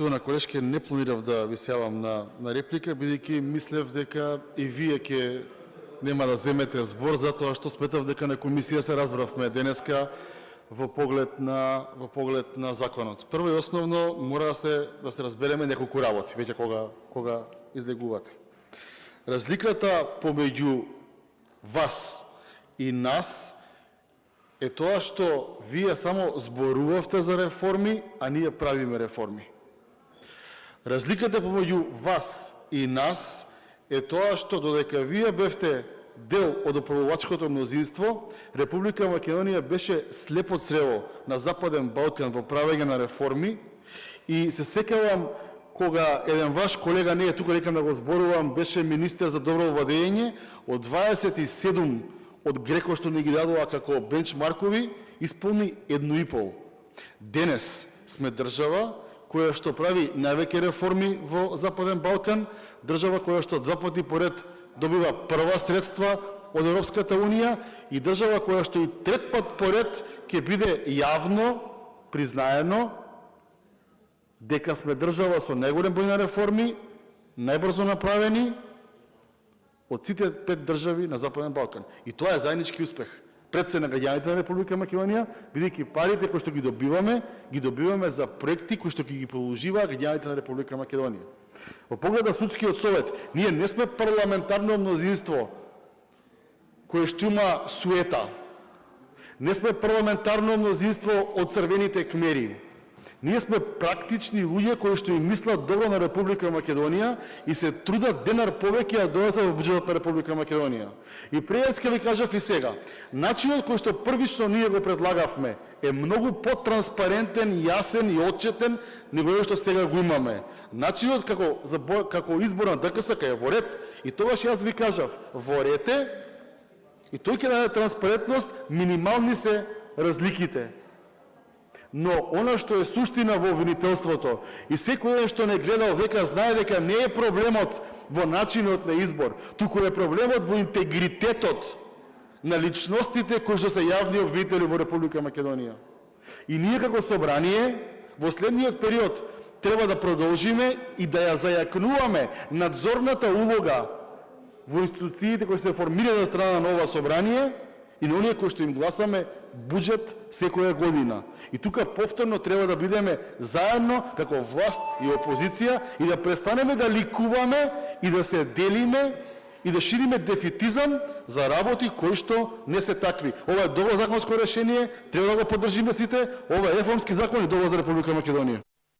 Поштована колешке, не планирав да ви се јавам на реплика, бидејќи мислев дека и вие ќе нема да земете збор, затоа што сметав дека на комисија се разбравме денеска во поглед на законот. Прво и основно мора да се разбереме неколку работи, веќе кога излегувате. Разликата помеѓу вас и нас е тоа што вие само зборувавте за реформи, а ние правиме реформи. Разликата помеѓу вас и нас е тоа што додека вие бевте дел од управувачкото мнозинство, Република Македонија беше слепо црево на Западен Балкан во правење на реформи и се сеќавам кога еден ваш колега, не е тука, рекам да го зборувам, беше министер за добро владење, од 27 од Греко што не ги дадува како бенчмаркови, исполни 1,5. Денес сме држава која што прави највеќе реформи во Западен Балкан, држава која што 2 пати поред добива прва средства од Европската Унија и држава која што и 3 пат поред ќе биде јавно признаено дека сме држава со најголем број на реформи, најбрзо направени од сите 5 држави на Западен Балкан. И тоа е заеднички успех пред се на граѓаните на Република Македонија, бидејќи парите кои што ги добиваме за проекти кои што ги положуваат граѓаните на Република Македонија. Во поглед на судскиот совет, ние не сме парламентарно мнозинство кое што има суета. Не сме парламентарно мнозинство од црвените кмери. Ние сме практични луѓе кои што им мислат добро на Република Македонија и се трудат денар повеќе да донесат во буџетот на Република Македонија. И преска ви кажав и сега, начинот кој што првично ние го предлагавме е многу потранспарентен, јасен и отчетен него што сега го имаме. Начинот како избор на ДКС е во ред и тогаш јас ви кажав, во ред е и тој ќе даде транспарентност, минимални се разликите. Но она што е суштина во обвинителството и секој што не гледал дека знае дека не е проблемот во начинот на избор, туку е проблемот во интегритетот на личностите кои што се јавни обвинители во Република Македонија. И ние како собрание во следниот период треба да продолжиме и да ја зајакнуваме надзорната улога во институциите кои се формирани од страна на ова собрание и на оние кои што им гласаме буџет секоја година. И тука повторно треба да бидеме заедно како власт и опозиција и да престанеме да ликуваме и да се делиме и да шириме дефетизам за работи кои што не се такви. Ова е добро законско решение, треба да го поддржиме сите, ова е реформски закон и добро за Република Македонија.